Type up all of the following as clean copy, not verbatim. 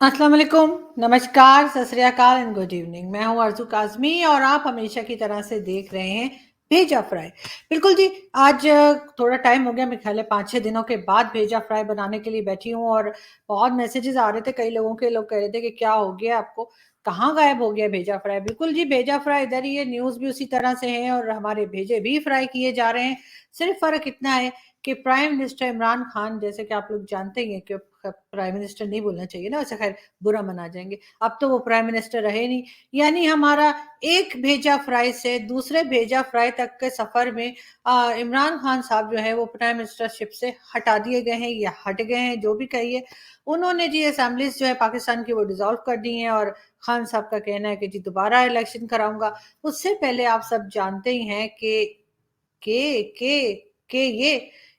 अस्सलाम वालेकुम, नमस्कार, सत श्री अकाल एंड गुड इवनिंग। मैं हूँ आरज़ू काज़मी और आप हमेशा की तरह से देख रहे हैं भेजा फ्राई। बिल्कुल जी, आज थोड़ा टाइम हो गया, मेरे ख़्याल है 5-6 दिनों के बाद भेजा फ्राई बनाने के लिए बैठी हूँ और बहुत मैसेजेस आ रहे थे कई लोगों के। लोग कह रहे थे कि क्या हो गया आपको? कहाँ गायब हो गया भेजा फ्राई? बिल्कुल जी, भेजा फ्राई इधर ही है, न्यूज़ भी उसी तरह से है और हमारे भेजे भी फ्राई किए जा रहे हैं। सिर्फ़ फ़र्क इतना है कि प्राइम मिनिस्टर इमरान खान, जैसे कि आप लोग जानते ही हैं कि प्राइम मिनिस्टर नहीं बोलना चाहिए ना, वैसे खैर बुरा मना जाएँगे। अब तो वो प्राइम मिनिस्टर रहे नहीं, यानी हमारा एक भेजा फ्राई से दूसरे भेजा फ्राई तक के सफ़र में इमरान खान साहब जो है वो प्राइम मिनिस्टरशिप से हटा दिए गए हैं या हट गए हैं, जो भी कहिए। उन्होंने जी असेंबलीज़ जो है पाकिस्तान की वो डिसॉल्व कर दी हैं और खान साहब का कहना है कि जी दोबारा इलेक्शन कराऊँगा। उससे पहले आप सब जानते ही हैं के के के ये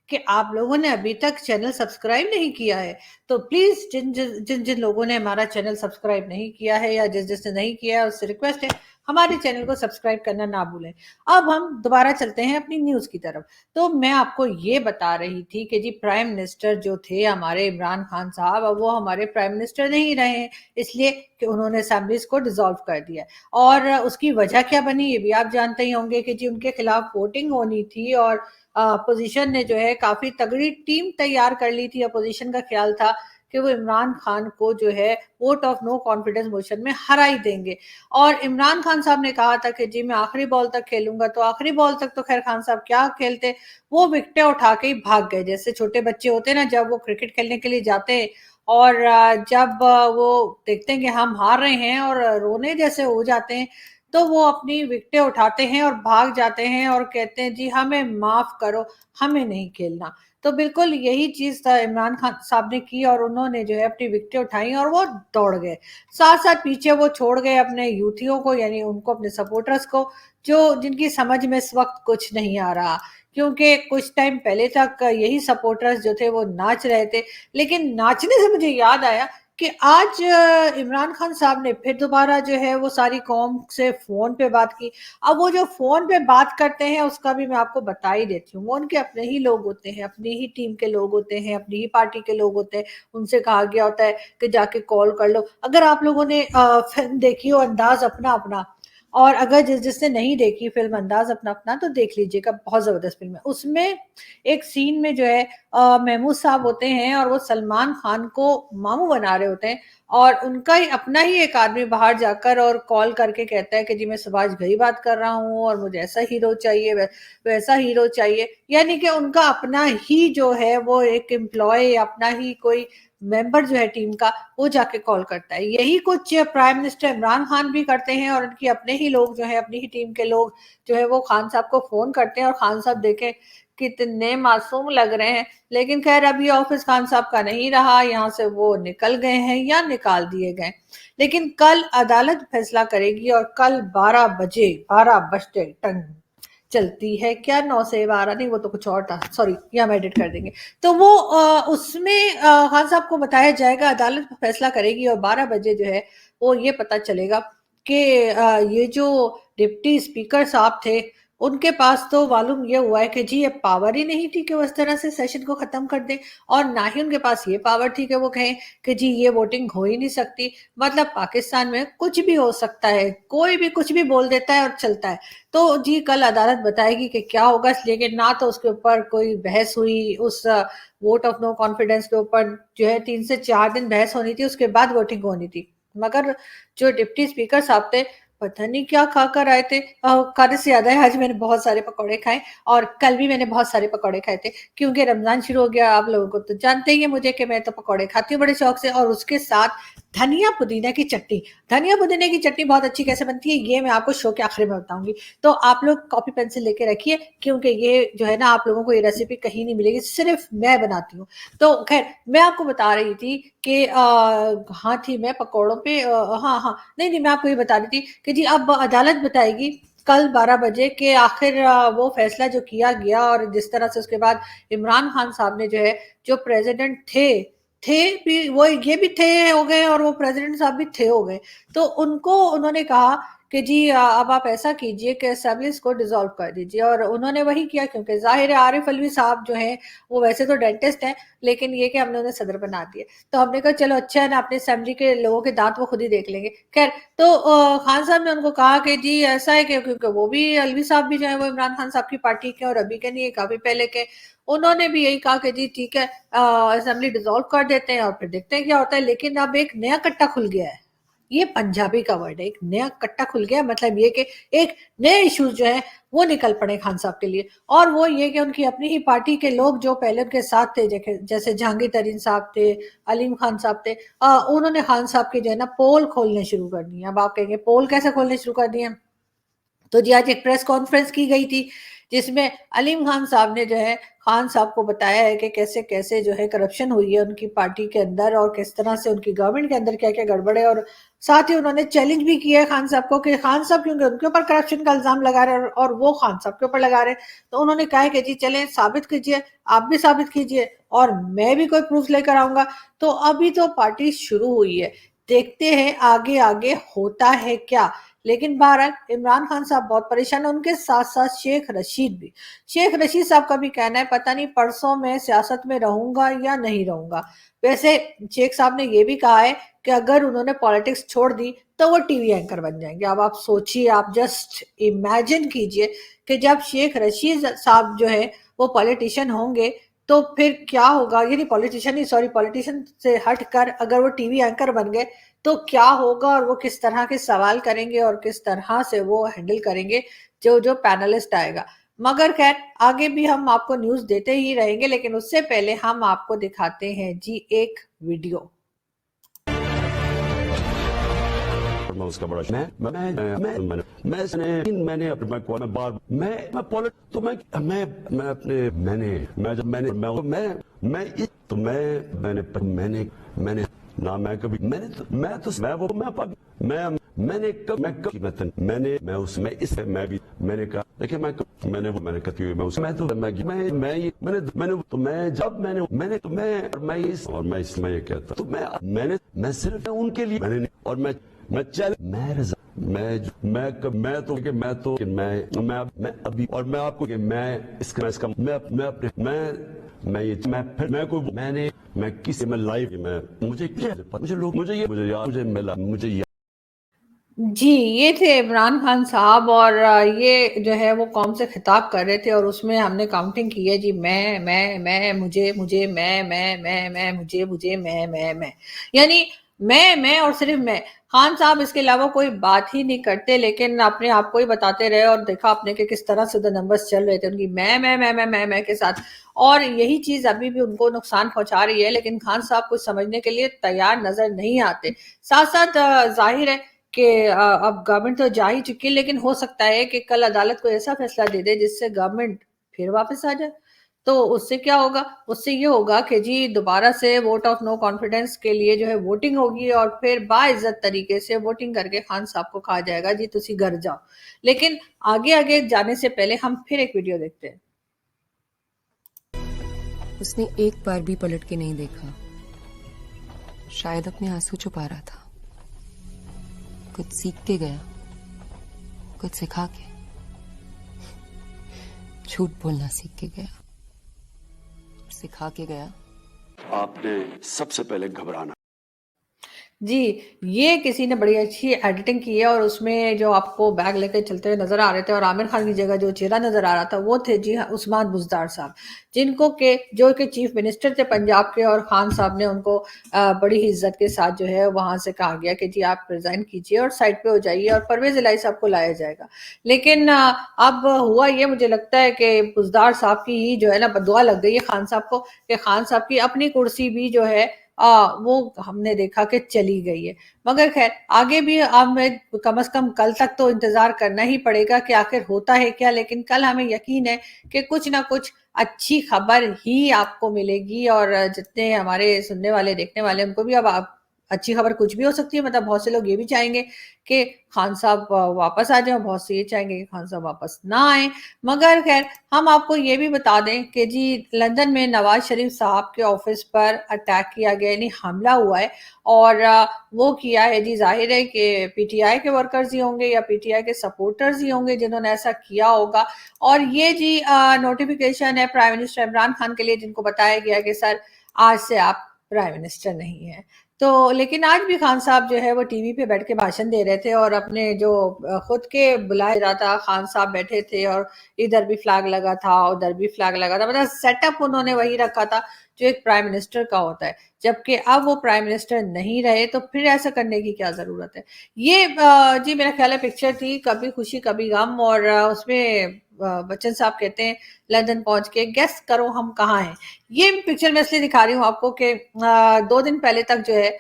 कि आप लोगों ने अभी तक चैनल सब्सक्राइब नहीं किया है, तो प्लीज़ जिन लोगों ने हमारा चैनल सब्सक्राइब नहीं किया है या जिसने नहीं किया है, उससे रिक्वेस्ट है, हमारे चैनल को सब्सक्राइब करना ना भूलें। अब हम दोबारा चलते हैं अपनी न्यूज़ की तरफ। तो मैं आपको ये बता रही थी कि जी प्राइम मिनिस्टर जो थे हमारे इमरान खान साहब, अब वो हमारे प्राइम मिनिस्टर नहीं रहे हैं, इसलिए कि उन्होंने असेंबलीज़ को डिसॉल्व कर दिया है। और उसकी वजह क्या बनी ये भी आप जानते ही होंगे कि जी उनके खिलाफ वोटिंग होनी थी और अपोजिशन ने जो है काफ़ी तगड़ी टीम तैयार कर ली थी। अपोजिशन का ख्याल था कि वो इमरान खान को जो है vote of no confidence motion में हरा ही देंगे। और इमरान खान साहब ने कहा था कि जी मैं आखिरी बॉल तक खेलूँगा, तो आखिरी बॉल तक तो ख़ैर खान साहब क्या खेलते, वो विकेटें उठा के ही भाग गए। जैसे छोटे बच्चे होते हैं ना, जब वो क्रिकेट खेलने के लिए जाते हैं और जब वो देखते हैं कि हम हार रहे हैं और रोने जैसे हो जाते हैं, तो वो अपनी विकेटें उठाते हैं और भाग जाते हैं और कहते हैं जी हमें माफ़ करो, हमें नहीं खेलना। तो बिल्कुल यही चीज़ था इमरान खान साहब ने की और उन्होंने जो है अपनी विकेटें उठाई और वो दौड़ गए। साथ-साथ पीछे वो छोड़ गए अपने यूथियों को, यानी उनको, अपने सपोर्टर्स को, जो जिनकी समझ में इस वक़्त कुछ नहीं आ रहा। क्योंकि कुछ टाइम पहले तक यही सपोर्टर्स जो थे वो नाच रहे थे, लेकिन नाचने से मुझे याद आया कि आज इमरान खान साहब ने फिर दोबारा जो है वो सारी कौम से फ़ोन पे बात की। अब वो जो फ़ोन पे बात करते हैं उसका भी मैं आपको बता ही देती हूँ। वो उनके अपने ही लोग होते हैं, अपनी ही टीम के लोग होते हैं, अपनी ही पार्टी के लोग होते हैं। उनसे कहा गया होता है कि जाके कॉल कर लो। अगर आप लोगों ने फ़िल्म देखी हो अंदाज़ अपना-अपना, और अगर जिसने नहीं देखी फ़िल्म अंदाज़ अपना-अपना तो देख लीजिएगा, बहुत ज़बरदस्त फ़िल्म है। उसमें एक सीन में जो है महमूद साहब होते हैं और वो सलमान खान को मामू बना रहे होते हैं और उनका ही अपना ही एक आदमी बाहर जाकर और कॉल करके कहता है कि जी मैं सुभाष घई बात कर रहा हूँ और मुझे ऐसा हीरो चाहिए, वैसा हीरो चाहिए। यानी कि उनका अपना ही जो है वो एक एम्प्लॉयी, अपना ही कोई मेंबर जो है टीम का, वो जाके कॉल करता है। यही कुछ प्राइम मिनिस्टर इमरान खान भी करते हैं और उनके अपने ही लोग जो हैं, अपनी ही टीम के लोग जो है वो खान साहब को फ़ोन करते हैं और खान साहब देखें कितने मासूम लग रहे हैं। लेकिन ख़ैर अब ये ऑफ़िस खान साहब का नहीं रहा, यहाँ से वो निकल गए हैं या निकाल दिए गए। लेकिन कल अदालत फैसला करेगी और कल 12 बजे, 12 बजते टन चलती है क्या, 9 से 12 नहीं, वो तो कुछ और था, सॉरी, ये हम एडिट कर देंगे। तो वो उसमें खान साहब को बताया जाएगा, अदालत फैसला करेगी और 12 बजे जो है वो ये पता चलेगा कि ये जो डिप्टी स्पीकर साहब थे, उनके पास तो मालूम ये हुआ है कि जी ये पावर ही नहीं थी कि वो इस तरह से सेशन को ख़त्म कर दें, और ना ही उनके पास ये पावर थी कि वो कहें कि जी ये वोटिंग हो ही नहीं सकती। मतलब पाकिस्तान में कुछ भी हो सकता है, कोई भी कुछ भी बोल देता है और चलता है। तो जी कल अदालत बताएगी कि क्या होगा, लेकिन ना तो उसके ऊपर कोई बहस हुई, उस वोट ऑफ नो कॉन्फिडेंस के ऊपर जो है 3 से 4 दिन बहस होनी थी, उसके बाद वोटिंग होनी थी। मगर जो डिप्टी स्पीकर साहब थे, पता नहीं क्या खाकर आए थे। खाने से याद आया, आज मैंने बहुत सारे पकौड़े खाए और कल भी मैंने बहुत सारे पकौड़े खाए थे, क्योंकि रमज़ान शुरू हो गया। आप लोगों को तो जानते ही हैं मुझे कि मैं तो पकौड़े खाती हूँ बड़े शौक से, और उसके साथ धनिया पुदीना की चटनी। धनिया पुदीने की चटनी बहुत अच्छी कैसे बनती है, ये मैं आपको शो के आखिर में बताऊँगी। तो आप लोग कॉपी पेंसिल लेके रखिए, क्योंकि ये जो है ना, आप लोगों को ये रेसिपी कहीं नहीं मिलेगी, सिर्फ़ मैं बनाती हूँ। तो ख़ैर मैं आपको बता रही थी कि हाँ थी मैं पकौड़ों पे, हाँ, हाँ। नहीं, मैं आपको ये बता रही थी कि जी अब अदालत बताएगी कल 12 बजे के आखिर वो फ़ैसला जो किया गया, और जिस तरह से उसके बाद इमरान खान साहब ने जो है, जो प्रेज़िडेंट थे भी, वो ये भी थे हो गए और वो प्रेज़िडेंट साहब भी थे हो गए। तो उनको उन्होंने कहा कि जी अब आप ऐसा कीजिए कि असेंबलीज को डिसॉल्व कर दीजिए, और उन्होंने वही किया, क्योंकि जाहिर है आरिफ अलवी साहब जो हैं वो वैसे तो डेंटिस्ट हैं, लेकिन ये कि हमने उन्हें सदर बना दिया। तो हमने कहा चलो अच्छा है ना, अपनी असेंबली के लोगों के दांत वो खुद ही देख लेंगे। खैर, तो खान साहब ने उनको कहा कि जी ऐसा है कि क्योंकि वो भी अलवी साहब भी जो है वो इमरान खान साहब की पार्टी के और अभी के नहीं, काफी पहले के, उन्होंने भी यही कहा कि जी ठीक है, असेंबली डिसॉल्व कर देते हैं और फिर देखते हैं क्या होता है। लेकिन अब एक नया कट्टा खुल गया है, ये पंजाबी का वर्ड है, एक नया कट्टा खुल गया, मतलब ये कि एक नए इश्यूज जो है वो निकल पड़े खान साहब के लिए। और वो ये कि उनकी अपनी ही पार्टी के लोग जो पहले उनके साथ थे, जैसे जहांगीर तरीन साहब थे, अलीम खान साहब थे, उन्होंने खान साहब की जो है ना पोल खोलने शुरू कर दी। अब आप कहेंगे पोल कैसे खोलने शुरू कर दिए? तो जी आज एक प्रेस कॉन्फ्रेंस की गई थी, जिसमें अलीम खान साहब ने जो है खान साहब को बताया है कि कैसे कैसे जो है करप्शन हुई है उनकी पार्टी के अंदर, और किस तरह से उनकी गवर्नमेंट के अंदर क्या क्या गड़बड़ है। और साथ ही उन्होंने चैलेंज भी किया है खान साहब को कि खान साहब क्योंकि उनके ऊपर करप्शन का इल्जाम लगा रहे हैं और वो खान साहब के ऊपर लगा रहे हैं। तो उन्होंने कहा है कि जी चलें साबित कीजिए, आप भी साबित कीजिए और मैं भी कोई प्रूफ लेकर आऊंगा। तो अभी तो पार्टी शुरू हुई है, देखते हैं आगे आगे होता है क्या। लेकिन बहरहाल इमरान खान साहब बहुत परेशान है, उनके साथ साथ शेख रशीद भी। शेख रशीद साहब का भी कहना है पता नहीं परसों मैं सियासत में रहूंगा या नहीं रहूंगा। वैसे शेख साहब ने यह भी कहा है कि अगर उन्होंने पॉलिटिक्स छोड़ दी तो वो टीवी एंकर बन जाएंगे। अब आप सोचिए, आप जस्ट इमेजिन कीजिए कि जब शेख रशीद साहब जो है वो पॉलिटिशियन होंगे तो फिर क्या होगा। यानी पॉलिटिशियन ही सॉरी, पॉलिटिशियन से हटकर अगर वो टीवी एंकर बन गए तो क्या होगा, और वो किस तरह के सवाल करेंगे और किस तरह से वो हैंडल करेंगे जो जो पैनलिस्ट आएगा। मगर खैर आगे भी हम आपको न्यूज देते ही रहेंगे, लेकिन उससे पहले हम आपको दिखाते हैं जी एक वीडियो। मैं उसका बड़ा मैंने अपने मैं बार मैं पॉलिट तो मैं अपने मैं जब मैं इस तो मैंने ना मैं कभी मैं तो मैं वो मैंने कब मैं उसमें इस मैं भी मैंने कहा देखिए मैंने कहती हुई मैं उस मैं तो मैं ये मैंने तो मैं जब मैंने तो मैं इस और मैं ये कहता तो मैं सिर्फ उनके लिए मैंने और मैं चल मैं रजा मैं तो कि मैं अभी और मैं आपको कि मैं इसका मैं अपने मैं ये मैं कोई मैं किसी में लाइव मैं मुझे लोग मुझे याद जी, ये थे इमरान खान साहब, और ये जो है वो कौम से खिताब कर रहे थे, और उसमें हमने काउंटिंग की है जी, मैं मुझे मैं मुझे मैं, यानी मैं और सिर्फ मैं। खान साहब इसके अलावा कोई बात ही नहीं करते, लेकिन अपने आप को ही बताते रहे, और देखा आपने कि किस तरह से द नंबर्स चल रहे थे उनकी मैं के साथ। और यही चीज अभी भी उनको नुकसान पहुंचा रही है, लेकिन खान साहब कुछ समझने के लिए तैयार नजर नहीं आते। साथ साथ जाहिर है कि अब गवर्नमेंट तो जा ही चुकी है, लेकिन हो सकता है कि कल अदालत को ऐसा फैसला दे दे जिससे गवर्नमेंट फिर वापस आ जाए। तो उससे क्या होगा? उससे ये होगा कि जी दोबारा से वोट ऑफ नो कॉन्फिडेंस के लिए जो है वोटिंग होगी, और फिर बाइज्जत तरीके से वोटिंग करके खान साहब को कहा जाएगा जी तुसी घर जाओ। लेकिन आगे आगे जाने से पहले हम फिर एक वीडियो देखते हैं। उसने एक बार भी पलट के नहीं देखा, शायद अपने आंसू छुपा रहा था। कुछ सीख के गया, कुछ सिखा के, झूठ बोलना सीख के गया, सिखा के गया। आपने सबसे पहले घबराना। जी, ये किसी ने बड़ी अच्छी एडिटिंग की है, और उसमें जो आपको बैग लेके चलते हुए नज़र आ रहे थे और आमिर खान की जगह जो चेहरा नज़र आ रहा था वो थे जी हाँ उस्मान बुज़दार साहब, जिनको के जो कि चीफ मिनिस्टर थे पंजाब के, और खान साहब ने उनको बड़ी ही इज्जत के साथ जो है वहाँ से कहा गया कि जी आप रिज़ाइन कीजिए और साइड पे हो जाइए और परवेज़ इलाही साहब को लाया जाएगा। लेकिन अब हुआ ये, मुझे लगता है कि बुज़दार साहब की ही जो है ना बददुआ लग गई है खान साहब को, कि खान साहब की अपनी कुर्सी भी जो है वो हमने देखा कि चली गई है। मगर खैर आगे भी हमें कम से कम कल तक तो इंतजार करना ही पड़ेगा कि आखिर होता है क्या। लेकिन कल हमें यकीन है कि कुछ ना कुछ अच्छी खबर ही आपको मिलेगी, और जितने हमारे सुनने वाले देखने वाले उनको भी अब अच्छी खबर कुछ भी हो सकती है, मतलब बहुत से लोग ये भी चाहेंगे कि खान साहब वापस आ जाए, बहुत से ये चाहेंगे कि खान साहब वापस ना आए। मगर खैर हम आपको ये भी बता दें कि जी लंदन में नवाज शरीफ साहब के ऑफिस पर अटैक किया गया, यानी हमला हुआ है, और वो किया है जी, जाहिर है कि पीटीआई के वर्कर्स ही होंगे या पीटीआई के सपोर्टर्स ही होंगे जिन्होंने ऐसा किया होगा। और ये जी नोटिफिकेशन है प्राइम मिनिस्टर इमरान खान के लिए, जिनको बताया गया कि सर आज से आप प्राइम मिनिस्टर नहीं है। तो लेकिन आज भी खान साहब जो है वो टीवी पे बैठ के भाषण दे रहे थे, और अपने जो खुद के बुलाया रहा था, खान साहब बैठे थे और इधर भी फ्लैग लगा था उधर भी फ्लैग लगा था, मतलब सेटअप उन्होंने वही रखा था जो एक प्राइम मिनिस्टर का होता है। जबकि अब वो प्राइम मिनिस्टर नहीं रहे तो फिर ऐसा करने की क्या जरूरत है। ये जी मेरा ख्याल है पिक्चर थी कभी खुशी कभी गम, और उसमें बच्चन साहब कहते हैं लंदन पहुंच के गेस करो हम कहाँ हैं। ये पिक्चर मैं इसलिए दिखा रही हूँ आपको कि 2 दिन पहले तक जो है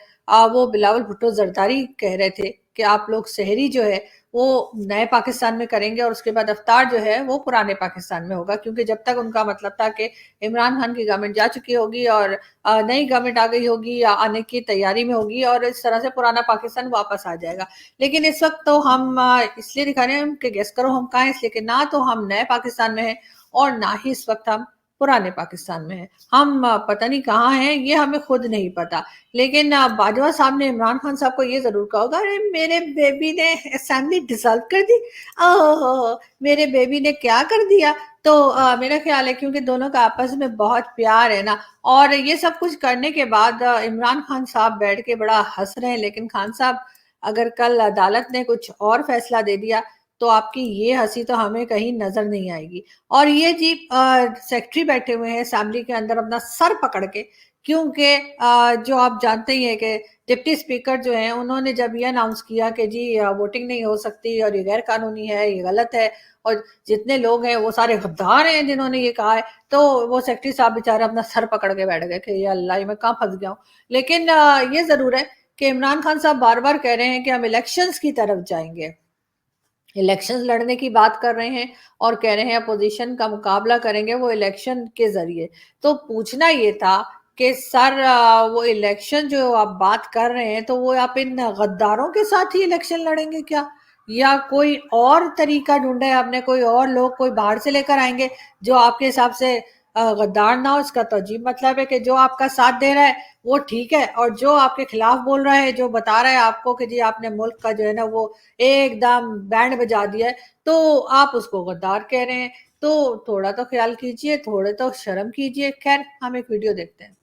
वो बिलावल भुट्टो जरदारी कह रहे थे कि आप लोग सहरी जो है वो नए पाकिस्तान में करेंगे और उसके बाद अफ्तार जो है वो पुराने पाकिस्तान में होगा, क्योंकि जब तक उनका मतलब था कि इमरान खान की गवर्नमेंट जा चुकी होगी और नई गवर्नमेंट आ गई होगी या आने की तैयारी में होगी और इस तरह से पुराना पाकिस्तान वापस आ जाएगा। लेकिन इस वक्त तो हम इसलिए दिखा रहे हैं कि गेस करो हम कहाँ हैं, इसलिए कि ना तो हम नए पाकिस्तान में हैं और ना ही इस वक्त हम पुराने पाकिस्तान में है। हम पता नहीं कहाँ हैं, ये हमें खुद नहीं पता। लेकिन बाजवा साहब ने इमरान खान साहब को ये जरूर कहा होगा, अरे मेरे बेबी ने असेंबली डिसॉल्व कर दी, ओहो मेरे बेबी ने क्या कर दिया। तो मेरा ख्याल है क्योंकि दोनों का आपस में बहुत प्यार है ना, और ये सब कुछ करने के बाद इमरान खान साहब बैठ के बड़ा हंस रहे हैं। लेकिन खान साहब अगर कल अदालत ने कुछ और फैसला दे दिया तो आपकी ये हंसी तो हमें कहीं नजर नहीं आएगी। और ये जी सेक्रेटरी बैठे हुए हैं असेंबली के अंदर अपना सर पकड़ के, क्योंकि जो आप जानते ही हैं कि डिप्टी स्पीकर जो हैं उन्होंने जब ये अनाउंस किया कि जी वोटिंग नहीं हो सकती और ये गैर कानूनी है, ये गलत है, और जितने लोग हैं वो सारे गद्दार हैं जिन्होंने ये कहा है, तो वो सेक्रेटरी साहब बेचारे अपना सर पकड़ के बैठ गए कि ये अल्लाह मैं कहाँ फंस गया हूँ। लेकिन ये जरूर है कि इमरान खान साहब बार बार कह रहे हैं कि हम इलेक्शंस की तरफ जाएंगे, इलेक्शंस लड़ने की बात कर रहे हैं और कह रहे हैं अपोजिशन का मुकाबला करेंगे वो इलेक्शन के जरिए। तो पूछना ये था कि सर वो इलेक्शन जो आप बात कर रहे हैं तो वो आप इन गद्दारों के साथ ही इलेक्शन लड़ेंगे क्या, या कोई और तरीका ढूंढा है आपने, कोई और लोग कोई बाहर से लेकर आएंगे जो आपके हिसाब से गद्दार ना हो। इसका तो अजीब मतलब है कि जो आपका साथ दे रहा है वो ठीक है और जो आपके खिलाफ बोल रहा है, जो बता रहा है आपको कि जी आपने मुल्क का जो है ना वो एकदम बैंड बजा दिया है, तो आप उसको गद्दार कह रहे हैं। तो थोड़ा तो ख्याल कीजिए, थोड़े तो शर्म कीजिए। खैर हम एक वीडियो देखते हैं।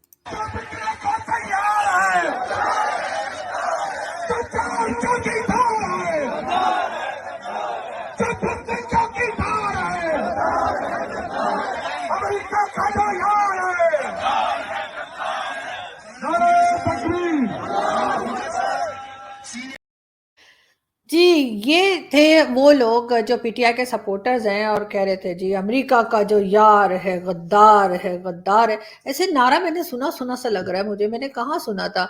जी ये थे वो लोग जो पीटीआई के सपोर्टर्स हैं और कह रहे थे जी अमेरिका का जो यार है गद्दार है, गद्दार है। ऐसे नारा मैंने सुना सुना सा लग रहा है मुझे, मैंने कहाँ सुना था।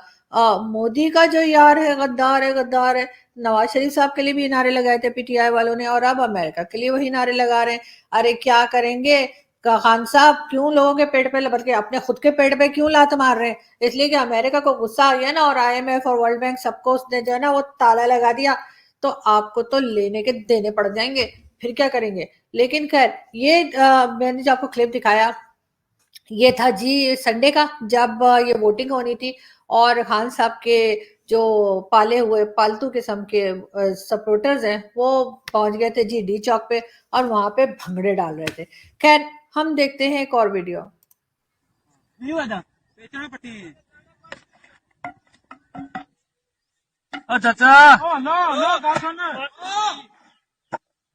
मोदी का जो यार है गद्दार है, गद्दार है। नवाज शरीफ साहब के लिए भी नारे लगाए थे पीटीआई वालों ने और अब अमेरिका के लिए वही नारे लगा रहे हैं। अरे क्या करेंगे खान साहब, क्यों लोगों के पेट पे, बल्कि अपने खुद के पेट पे क्यों लात मार रहे हैं? इसलिए कि अमेरिका को गुस्सा आ गया ना, और आईएमएफ और वर्ल्ड बैंक सबको उसने जो है ना वो ताला लगा दिया, तो आपको तो लेने के देने पड़ जाएंगे, फिर क्या करेंगे। लेकिन खैर ये मैंने जो आपको क्लिप दिखाया ये था जी संडे का, जब ये वोटिंग होनी थी और खान साहब के जो पाले हुए पालतू किस्म के सपोर्टर्स हैं वो पहुंच गए थे जी डी चौक पे और वहां पे भंगड़े डाल रहे थे। खैर हम देखते हैं एक और वीडियो। चाचा नो नो बात सुन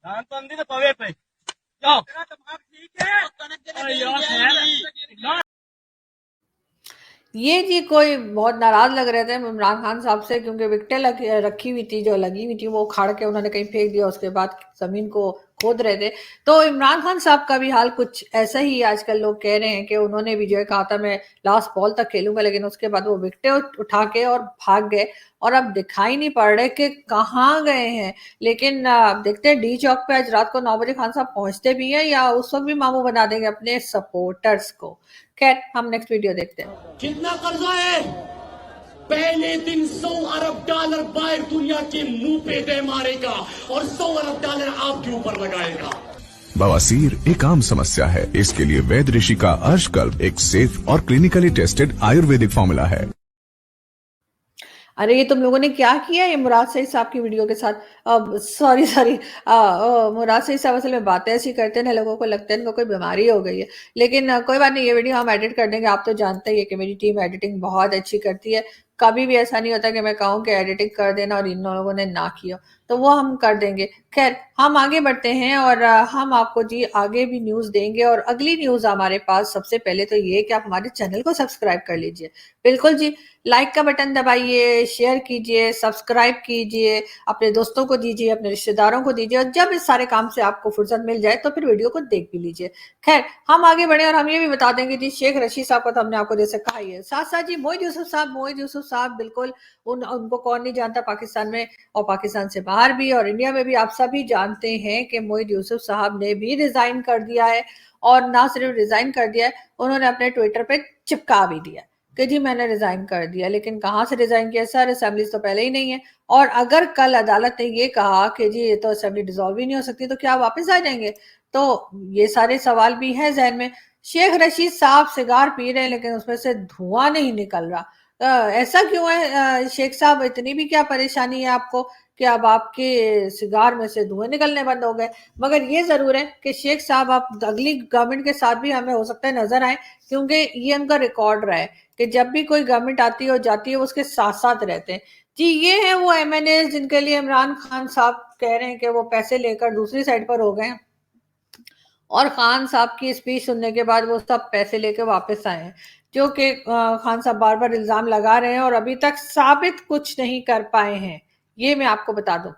धान तो अंधी तो पवे पे जाओ ठीक है। ये जी कोई बहुत नाराज लग रहे थे इमरान खान साहब से, क्योंकि विकटें रखी हुई थी जो लगी हुई थी वो उखाड़ के उन्होंने कहीं फेंक दिया, उसके बाद जमीन को खोद रहे थे। तो इमरान खान साहब का भी हाल कुछ ऐसा ही आजकल लोग कह रहे हैं कि उन्होंने भी जो है कहा था मैं लास्ट बॉल तक खेलूंगा, लेकिन उसके बाद वो विकटें उठा के और भाग गए और अब दिखाई नहीं पड़ रहे कि कहाँ गए हैं। लेकिन देखते हैं डी चौक पे आज रात को 9 बजे खान साहब पहुंचते भी हैं या उस वक्त भी मामू बना देंगे अपने सपोर्टर्स को। खैर हम नेक्स्ट वीडियो देखते हैं। कितना कर्जा है? पहले दिन $100 अरब बाहर दुनिया के मुंह पे दे मारेगा और $100 अरब आपके ऊपर लगाएगा। बवासीर एक आम समस्या है, इसके लिए वैद ऋषि का अर्शकल्प एक सेफ और क्लिनिकली टेस्टेड आयुर्वेदिक फॉर्मूला है। अरे ये तुम लोगों ने क्या किया है मुराद सईद साहब की वीडियो के साथ? सॉरी सॉरी, मुराद सईद साहब असल में बातें ऐसी करते हैं ना, लोगों को लगता है इनको कोई बीमारी हो गई है। लेकिन कोई बात नहीं, ये वीडियो हम एडिट कर देंगे। आप तो जानते ही है कि मेरी टीम एडिटिंग बहुत अच्छी करती है। कभी भी ऐसा नहीं होता कि मैं कहूँ कि एडिटिंग कर देना और इन लोगों ने ना किया, तो वो हम कर देंगे। खैर, हम आगे बढ़ते हैं और हम आपको जी आगे भी न्यूज़ देंगे। और अगली न्यूज़ हमारे पास सबसे पहले तो ये कि आप हमारे चैनल को सब्सक्राइब कर लीजिए। बिल्कुल जी, लाइक का बटन दबाइए, शेयर कीजिए, सब्सक्राइब कीजिए, अपने दोस्तों को दीजिए, अपने रिश्तेदारों को दीजिए, और जब इस सारे काम से आपको फुर्सत मिल जाए तो फिर वीडियो को देख भी लीजिए। खैर, हम आगे बढ़े और हम ये भी बता देंगे जी, शेख रशीद साहब को तो हमने आपको जैसे कहा ही है। साथ साथ जी मोहित यूसुफ साहब बिल्कुल, उनको कौन नहीं जानता पाकिस्तान में और पाकिस्तान से बाहर भी और इंडिया में भी। आप सभी जानते हैं कि मोहित यूसुफ साहब ने भी रिजाइन कर दिया है, और ना सिर्फ रिजाइन कर दिया है, उन्होंने अपने ट्विटर पे चिपका भी दिया कि जी मैंने रिजाइन कर दिया। लेकिन कहाँ से रिजाइन किया सर? असेंबलीज तो पहले ही नहीं है, और अगर कल अदालत ने ये कहा कि जी ये तो असेंबली डिसॉल्व ही नहीं हो सकती, तो क्या वापस आ जाएंगे? तो ये सारे सवाल भी हैं जहन में। शेख रशीद साहब सिगार पी रहे हैं लेकिन उसमें से धुआं नहीं निकल रहा। ऐसा क्यों है शेख साहब? इतनी भी क्या परेशानी है आपको कि अब आपके सिगार में से धुएं निकलने बंद हो गए? मगर ये जरूर है कि शेख साहब आप अगली गवर्नमेंट के साथ भी हमें हो सकता है नजर आए, क्योंकि ये उनका रिकॉर्ड रहा है कि जब भी कोई गवर्नमेंट आती है और जाती है वो उसके साथ साथ रहते हैं। जी ये है वो एमएनए जिनके लिए इमरान खान साहब कह रहे हैं कि वो पैसे लेकर दूसरी साइड पर हो गए हैं, और खान साहब की स्पीच सुनने के बाद वो सब पैसे लेके वापस आए हैं, जो कि खान साहब बार बार इल्जाम लगा रहे हैं और अभी तक साबित कुछ नहीं कर पाए हैं। ये मैं आपको बता दूं,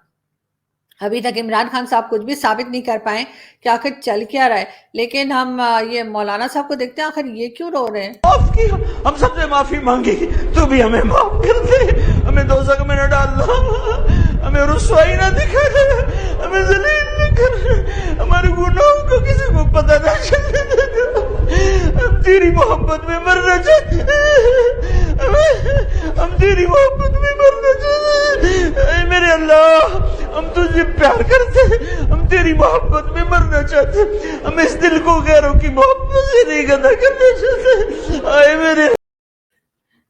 अभी तक इमरान खान साहब कुछ भी साबित नहीं कर पाए कि आखिर चल क्या रहा है। लेकिन हम ये मौलाना साहब को देखते हैं, आखिर ये क्यों रो रहे हैं? माफ की, हम सबसे माफी मांगी, तू भी हमें माफ कर दे, हमें दोज़ख में न डालना, हमें रुसवाई ना दिखा दे, हमें जलील न कर, हमारे गुनाहों को किसी को पता ना चलने दे। हम तेरी मोहब्बत में मरना चाहते हैं, हम तेरी मोहब्बत में मरना चाहते हैं। मेरे अल्लाह, हम तुझे प्यार करते हैं, हम तेरी मोहब्बत में मरना चाहते हैं, हम इस दिल को गैरों की मोहब्बत से नहीं गंदा करना चाहते। आए मेरे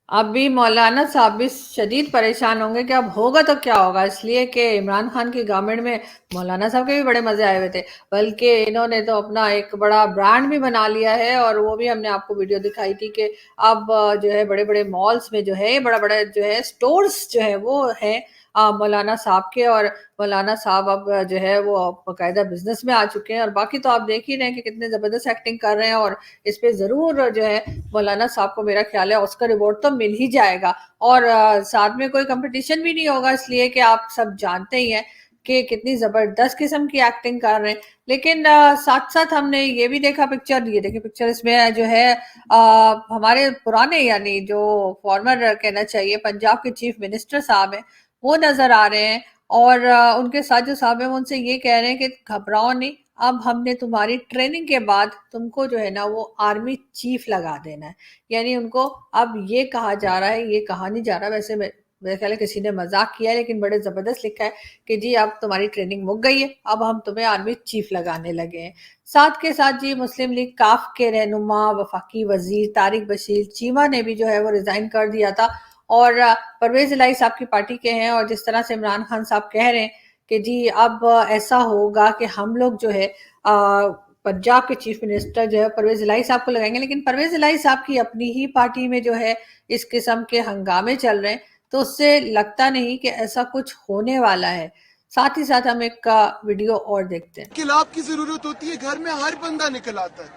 अभी मौलाना साहब भी शदीद परेशान होंगे कि अब होगा तो क्या होगा, इसलिए कि इमरान खान की गवर्नमेंट में मौलाना साहब के भी बड़े मजे आए हुए थे, बल्कि इन्होंने तो अपना एक बड़ा ब्रांड भी बना लिया है। और वो भी हमने आपको वीडियो दिखाई थी कि अब जो है बड़े बड़े मॉल्स में जो है बड़ा बड़ा जो है स्टोर्स जो है वो है मौलाना साहब के, और मौलाना साहब अब जो है वो बाकायदा बिजनेस में आ चुके हैं। और बाकी तो आप देख ही रहे हैं कि कितने जबरदस्त एक्टिंग कर रहे हैं, और इस पे जरूर जो है मौलाना साहब को मेरा ख्याल है ऑस्कर अवार्ड तो मिल ही जाएगा। और साथ में कोई कंपटीशन भी नहीं होगा, इसलिए कि आप सब जानते ही हैं कि कितनी जबरदस्त किस्म की एक्टिंग कर रहे हैं। लेकिन साथ साथ हमने ये भी देखा पिक्चर, ये देखिए पिक्चर, इसमें जो है हमारे पुराने यानी जो फॉर्मर कहना चाहिए पंजाब के चीफ मिनिस्टर साहब हैं वो नजर आ रहे हैं, और उनके साथ जो साहब हैं वो उनसे ये कह रहे हैं कि घबराओ नहीं, अब हमने तुम्हारी ट्रेनिंग के बाद तुमको जो है ना वो आर्मी चीफ लगा देना है। यानी उनको अब ये कहा जा रहा है, ये कहा नहीं जा रहा, वैसे मेरे ख्याल है किसी ने मजाक किया है लेकिन बड़े जबरदस्त लिखा है कि जी अब तुम्हारी ट्रेनिंग मुक गई है, अब हम तुम्हें आर्मी चीफ लगाने लगे हैं। साथ के साथ जी मुस्लिम लीग काफ के रहनुमा वफाकी वजीर तारिक बशीर चीमा ने भी जो है वो रिजाइन कर दिया था, और परवेज इलाही साहब की पार्टी के हैं। और जिस तरह से इमरान खान साहब कह रहे हैं कि जी अब ऐसा होगा कि हम लोग जो है पंजाब के चीफ मिनिस्टर जो है परवेज इलाही साहब को लगाएंगे, लेकिन परवेज इलाही साहब की अपनी ही पार्टी में जो है इस किस्म के हंगामे चल रहे हैं, तो उससे लगता नहीं कि ऐसा कुछ होने वाला है। साथ ही साथ हम एक वीडियो और देखते हैं। इनकलाब की जरूरत होती है, घर में हर बंदा निकल आता है।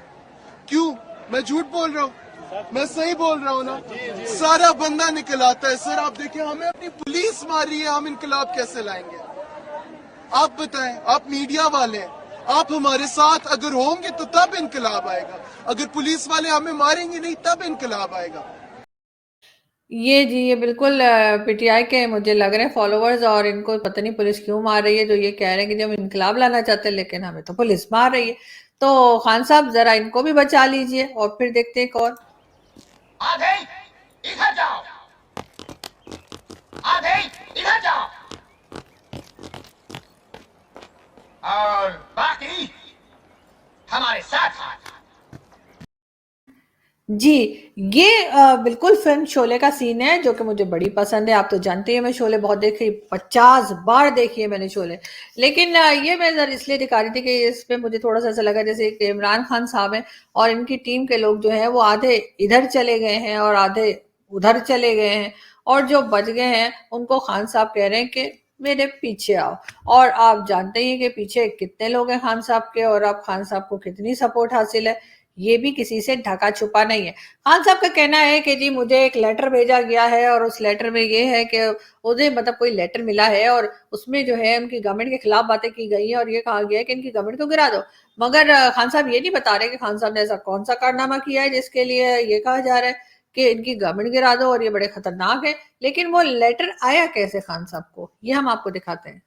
क्यों? मैं झूठ बोल रहा हूँ? मैं सही बोल रहा हूँ ना? सारा बंदा निकल आता है। सर आप देखिए, हमें अपनी पुलिस मार रही है, हम इनकलाब कैसे लाएंगे? आप बताएं, आप मीडिया वाले हैं, आप हमारे साथ अगर होंगे तो तब इनकलाब आएगा, अगर पुलिस वाले हमें मारेंगे नहीं तब इनकलाब आएगा। ये जी ये बिल्कुल पीटीआई के मुझे लग रहे हैं फॉलोअर्स, और इनको पता नहीं पुलिस क्यों मार रही है, जो ये कह रहे हैं कि जो हम इनकलाब लाना चाहते हैं लेकिन हमें तो पुलिस मार रही है। तो खान साहब जरा इनको भी बचा लीजिए, और फिर देखते हैं एक और। आ गई, इधर जाओ। राधे इधर जाओ और बाकी हमारे साथ आओ। जी, ये बिल्कुल फ़िल्म शोले का सीन है जो कि मुझे बड़ी पसंद है। आप तो जानते हैं मैं शोले बहुत देखी, 50 बार देखी है मैंने शोले। लेकिन ये मैं ज़रा इसलिए दिखा रही थी कि इसमें मुझे थोड़ा-सा ऐसा लगा जैसे कि इमरान खान साहब हैं और इनकी टीम के लोग जो हैं वो आधे इधर चले गए हैं और आधे उधर चले गए हैं और जो बच गए हैं उनको खान साहब कह रहे हैं कि मेरे पीछे आओ। और आप जानते ही हैं कि पीछे कितने लोग हैं खान साहब के और अब खान साहब को कितनी सपोर्ट हासिल है। ये भी किसी से ढका छुपा नहीं है। खान साहब का कहना है कि जी मुझे एक लेटर भेजा गया है और उस लेटर में ये है कि उन्हें मतलब कोई लेटर मिला है और उसमें जो है उनकी गवर्नमेंट के खिलाफ बातें की गई हैं और ये कहा गया है कि इनकी गवर्नमेंट को गिरा दो। मगर खान साहब ये नहीं बता रहे कि खान साहब ने ऐसा कौन सा कारनामा किया है जिसके लिए ये कहा जा रहा है कि इनकी गवर्नमेंट गिरा दो और ये बड़े खतरनाक है। लेकिन वो लेटर आया कैसे खान साहब को, ये हम आपको दिखाते हैं।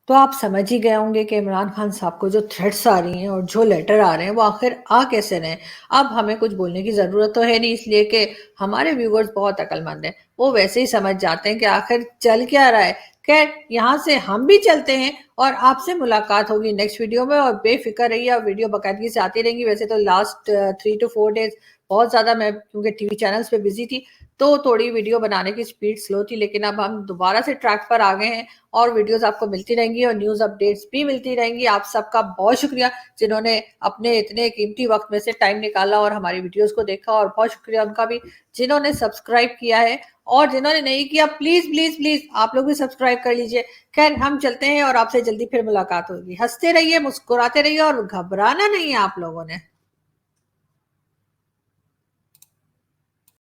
तो आप समझ ही गए होंगे कि इमरान खान साहब को जो थ्रेट्स आ रही हैं और जो लेटर आ रहे हैं वो आखिर आ कैसे रहे हैं। अब हमें कुछ बोलने की ज़रूरत तो है नहीं इसलिए कि हमारे व्यूअर्स बहुत अक्लमंद हैं, वो वैसे ही समझ जाते हैं कि आखिर चल क्या रहा है। खैर यहाँ से हम भी चलते हैं और आपसे मुलाकात होगी नेक्स्ट वीडियो में और बेफिक्र रहिए, अब वीडियो बाकायदगी से आती रहेंगी। वैसे तो लास्ट 3 to 4 डेज बहुत ज़्यादा मैं क्योंकि टीवी चैनल्स पे बिजी थी तो थोड़ी वीडियो बनाने की स्पीड स्लो थी, लेकिन अब हम दोबारा से ट्रैक पर आ गए हैं और वीडियोस आपको मिलती रहेंगी और न्यूज़ अपडेट्स भी मिलती रहेंगी। आप सबका बहुत शुक्रिया जिन्होंने अपने इतने कीमती वक्त में से टाइम निकाला और हमारी वीडियोस को देखा और बहुत शुक्रिया उनका भी जिन्होंने सब्सक्राइब किया है और जिन्होंने नहीं किया प्लीज प्लीज प्लीज आप लोग भी सब्सक्राइब कर लीजिए। खैर हम चलते हैं और आपसे जल्दी फिर मुलाकात होगी। हंसते रहिए, मुस्कुराते रहिए और घबराना नहीं है आप लोगों ने।